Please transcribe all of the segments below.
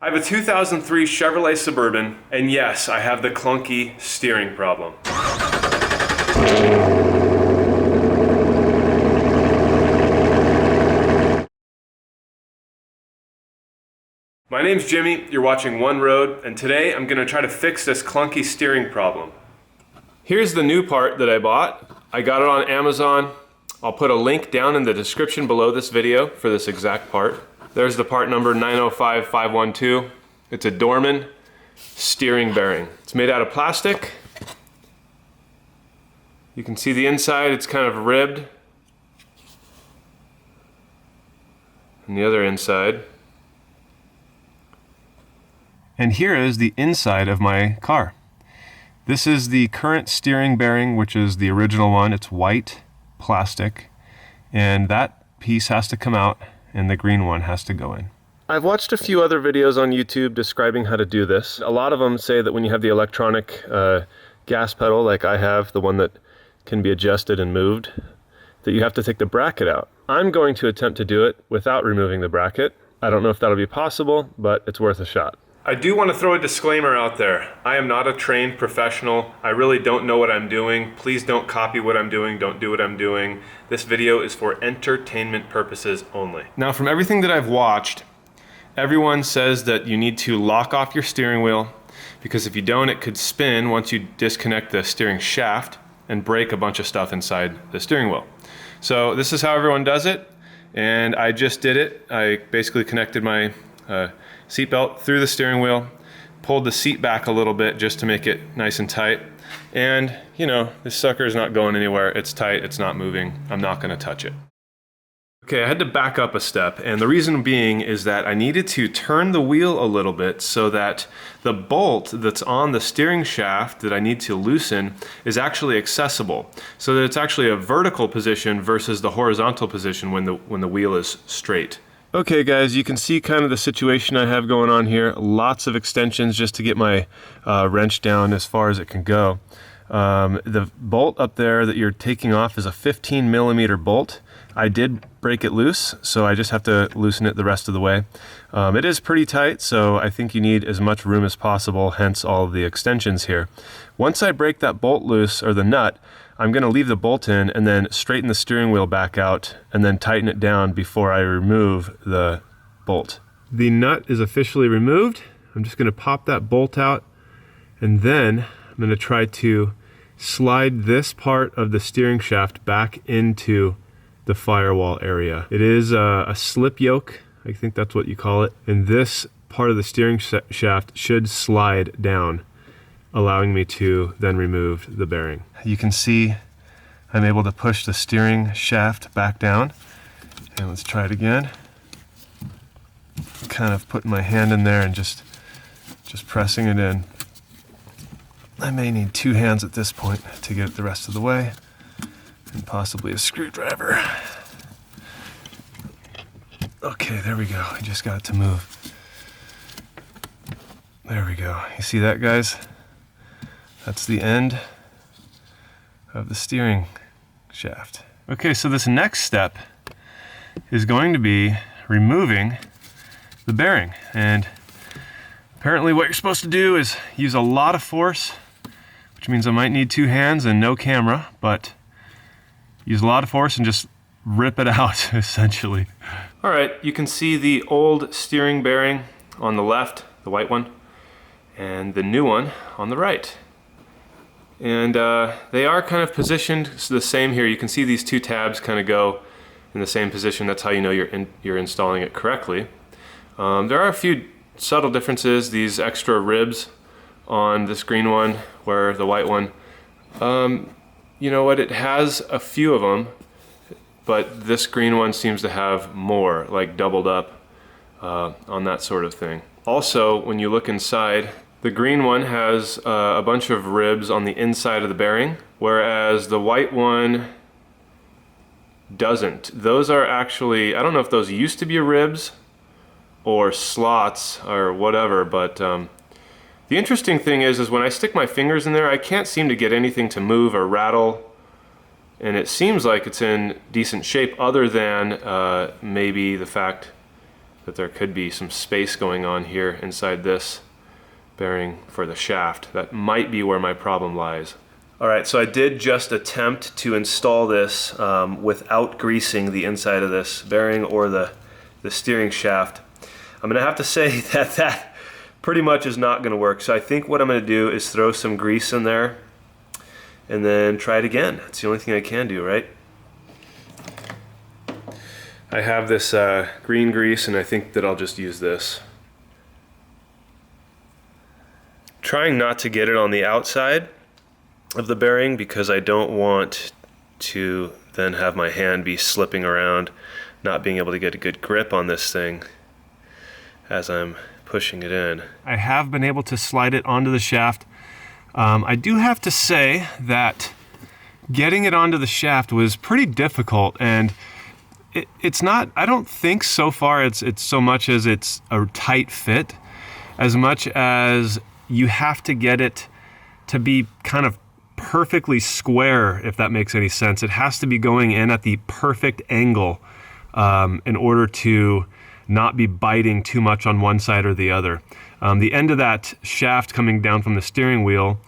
I have a 2003 Chevrolet Suburban, and yes, I have the clunky steering problem. My name's Jimmy, you're watching One Road, and today I'm going to try to fix this clunky steering problem. Here's the new part that I bought. I got it on Amazon. I'll put a link down in the description below this video for this exact part. There's the part number 905512. It's a Dorman steering bearing. It's made out of plastic. You can see the inside, it's kind of ribbed. And the other inside. And here is the inside of my car. This is the current steering bearing, which is the original one. It's white plastic, and that piece has to come out and the green one has to go in. I've watched a few other videos on YouTube describing how to do this. A lot of them say that when you have the electronic gas pedal, like I have, the one that can be adjusted and moved, that you have to take the bracket out. I'm going to attempt to do it without removing the bracket. I don't know if that'll be possible, but it's worth a shot. I do want to throw a disclaimer out there. I am not a trained professional. I really don't know what I'm doing. Please don't copy what I'm doing. Don't do what I'm doing. This video is for entertainment purposes only. Now, from everything that I've watched, everyone says that you need to lock off your steering wheel, because if you don't, it could spin once you disconnect the steering shaft and break a bunch of stuff inside the steering wheel. So this is how everyone does it, and I just did it. I basically connected my seatbelt through the steering wheel, pulled the seat back a little bit just to make it nice and tight, and you know, this sucker is not going anywhere. It's tight, it's not moving. I'm not going to touch it. Okay, I had to back up a step, and the reason being is that I needed to turn the wheel a little bit so that the bolt that's on the steering shaft that I need to loosen is actually accessible, so that it's actually a vertical position versus the horizontal position when the wheel is straight. Okay guys, you can see kind of the situation I have going on here. Lots of extensions just to get my wrench down as far as it can go. The bolt up there that you're taking off is a 15 millimeter bolt. I did break it loose, so I just have to loosen it the rest of the way. It is pretty tight, so I think you need as much room as possible, hence all of the extensions here. Once I break that bolt loose, or the nut, I'm going to leave the bolt in and then straighten the steering wheel back out and then tighten it down before I remove the bolt. The nut is officially removed. I'm just going to pop that bolt out, and then I'm going to try to slide this part of the steering shaft back into the firewall area. It is a slip yoke, I think that's what you call it, and this part of the steering shaft should slide down, allowing me to then remove the bearing. You can see I'm able to push the steering shaft back down, and let's try it again. Kind of putting my hand in there and just pressing it in. I may need two hands at this point to get it the rest of the way, and possibly a screwdriver. Okay, there we go. I just got it to move. There we go. You see that, guys? That's the end of the steering shaft. Okay, so this next step is going to be removing the bearing. And apparently what you're supposed to do is use a lot of force, which means I might need two hands and no camera, but use a lot of force and just rip it out, essentially. All right, you can see the old steering bearing on the left, the white one, and the new one on the right. And they are kind of positioned the same here. You can see these two tabs kind of go in the same position. That's how you know you're installing it correctly. There are a few subtle differences. These extra ribs on this green one, where the white one, you know what, it has a few of them, but this green one seems to have more, like doubled up on that sort of thing. Also, when you look inside, the green one has a bunch of ribs on the inside of the bearing, whereas the white one doesn't. Those are actually, I don't know if those used to be ribs or slots or whatever, but the interesting thing is when I stick my fingers in there, I can't seem to get anything to move or rattle, and it seems like it's in decent shape, other than maybe the fact that there could be some space going on here inside this bearing for the shaft. That might be where my problem lies. All right, so I did just attempt to install this without greasing the inside of this bearing or the steering shaft. I'm gonna have to say that pretty much is not gonna work. So I think what I'm gonna do is throw some grease in there and then try it again. It's the only thing I can do, right? I have this green grease, and I think that I'll just use this. Trying not to get it on the outside of the bearing because I don't want to then have my hand be slipping around, not being able to get a good grip on this thing as I'm pushing it in. I have been able to slide it onto the shaft. I do have to say that getting it onto the shaft was pretty difficult, and it's not, I don't think so far it's so much as it's a tight fit, as much as you have to get it to be kind of perfectly square, if that makes any sense. It has to be going in at the perfect angle in order to not be biting too much on one side or the other. The end of that shaft coming down from the steering wheel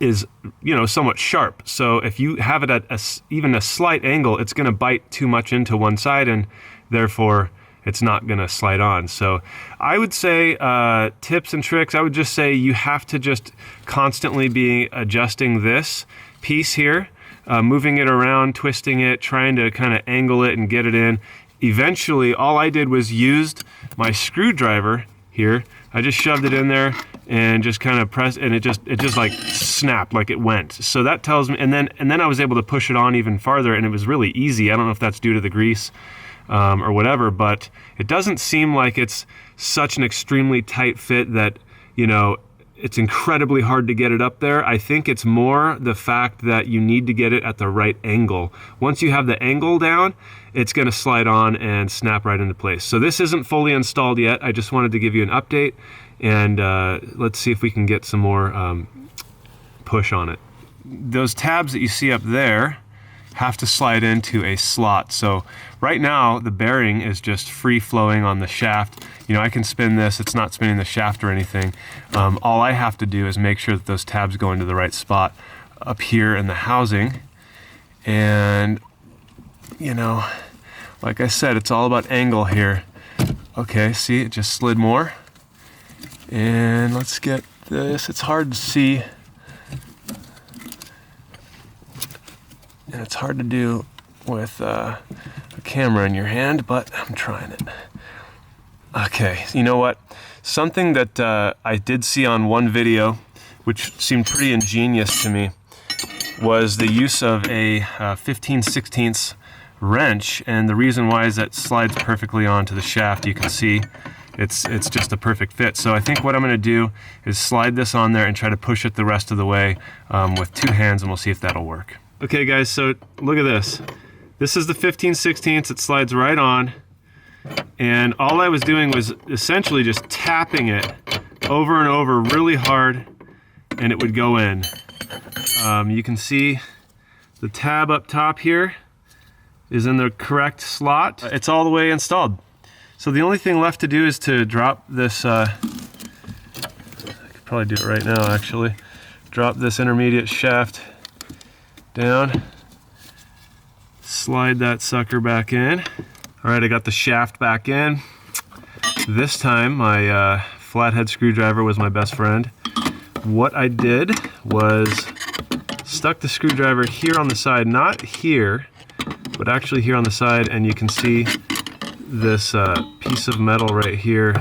is, you know, somewhat sharp. So if you have it at even a slight angle, it's going to bite too much into one side, and therefore it's not going to slide on. So I would say tips and tricks, I would just say you have to just constantly be adjusting this piece here, moving it around, twisting it, trying to kind of angle it and get it in. Eventually, all I did was used my screwdriver here. I just shoved it in there and just kind of pressed, and it just like snapped, like it went. So that tells me, and then I was able to push it on even farther, and it was really easy. I don't know if that's due to the grease or whatever, but it doesn't seem like it's such an extremely tight fit that, you know, it's incredibly hard to get it up there. I think it's more the fact that you need to get it at the right angle. Once you have the angle down, it's gonna slide on and snap right into place. So this isn't fully installed yet. I just wanted to give you an update, and let's see if we can get some more push on it. Those tabs that you see up there have to slide into a slot. So right now the bearing is just free flowing on the shaft. You know, I can spin this, it's not spinning the shaft or anything. All I have to do is make sure that those tabs go into the right spot up here in the housing. And, you know, like I said, it's all about angle here. Okay, see, it just slid more. And let's get this, it's hard to see. And it's hard to do with a camera in your hand, but I'm trying it. Okay, you know what? Something that I did see on one video, which seemed pretty ingenious to me, was the use of a 15/16 wrench. And the reason why is that it slides perfectly onto the shaft. You can see it's just a perfect fit. So I think what I'm gonna do is slide this on there and try to push it the rest of the way with two hands, and we'll see if that'll work. Okay guys, so look at this. This is the 15/16, it slides right on. And all I was doing was essentially just tapping it over and over really hard, and it would go in. You can see the tab up top here is in the correct slot. It's all the way installed. So the only thing left to do is to drop this, I could probably do it right now actually. Drop this intermediate shaft down, slide that sucker back in. All right, I got the shaft back in. This time my flathead screwdriver was my best friend. What I did was stuck the screwdriver here on the side, not here, but actually here on the side, and you can see this piece of metal right here.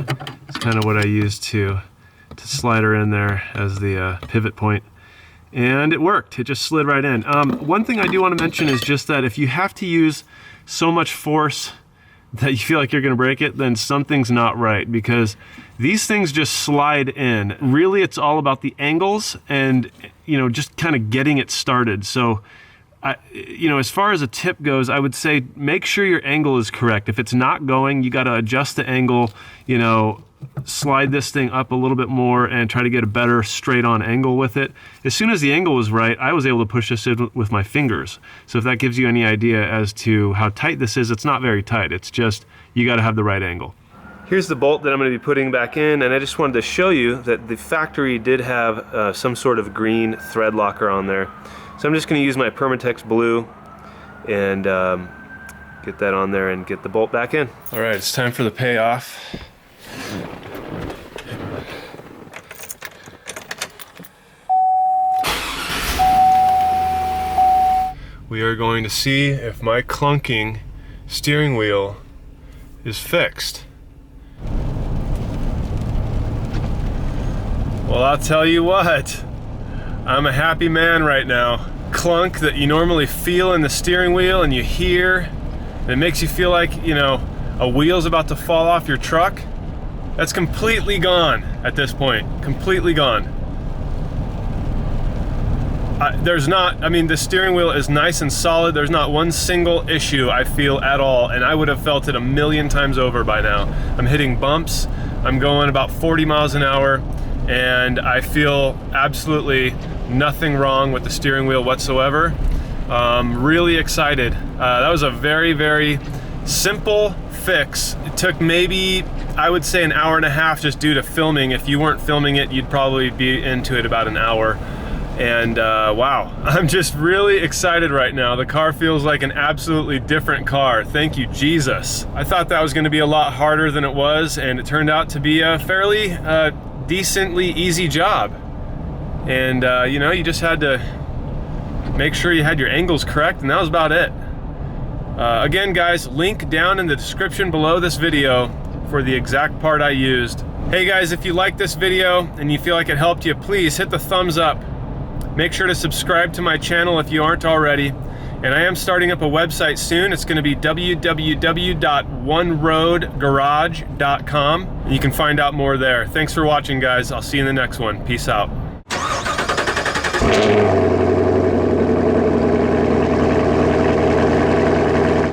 It's kind of what I used to slide her in there as the pivot point. And it worked, it just slid right in. One thing I do want to mention is just that if you have to use so much force that you feel like you're gonna break it, then something's not right, because these things just slide in. Really, it's all about the angles and, you know, just kind of getting it started. So, you know, as far as a tip goes, I would say make sure your angle is correct. If it's not going, you gotta adjust the angle, you know, slide this thing up a little bit more and try to get a better straight on angle with it. As soon as the angle was right, I was able to push this in with my fingers. So if that gives you any idea as to how tight this is, it's not very tight. It's just, you gotta have the right angle. Here's the bolt that I'm gonna be putting back in, and I just wanted to show you that the factory did have some sort of green thread locker on there. So I'm just gonna use my Permatex blue and get that on there and get the bolt back in. All right, it's time for the payoff. We are going to see if my clunking steering wheel is fixed. Well, I'll tell you what, I'm a happy man right now. Clunk that you normally feel in the steering wheel and you hear, and it makes you feel like, you know, a wheel's about to fall off your truck. That's completely gone at this point, completely gone. The steering wheel is nice and solid. There's not one single issue I feel at all, and I would have felt it a million times over by now. I'm hitting bumps, I'm going about 40 miles an hour, and I feel absolutely nothing wrong with the steering wheel whatsoever. Really excited. That was a very, very simple fix. It took maybe, I would say, an hour and a half just due to filming. If you weren't filming it, you'd probably be into it about an hour. And wow, I'm just really excited right now. The car feels like an absolutely different car. Thank you, Jesus. I thought that was gonna be a lot harder than it was, and it turned out to be a fairly decently easy job. And you know, you just had to make sure you had your angles correct, and that was about it. Again, guys, link down in the description below this video for the exact part I used. Hey guys, if you like this video and you feel like it helped you, please hit the thumbs up. Make sure to subscribe to my channel if you aren't already. And I am starting up a website soon. It's going to be www.oneroadgarage.com. And you can find out more there. Thanks for watching, guys. I'll see you in the next one. Peace out.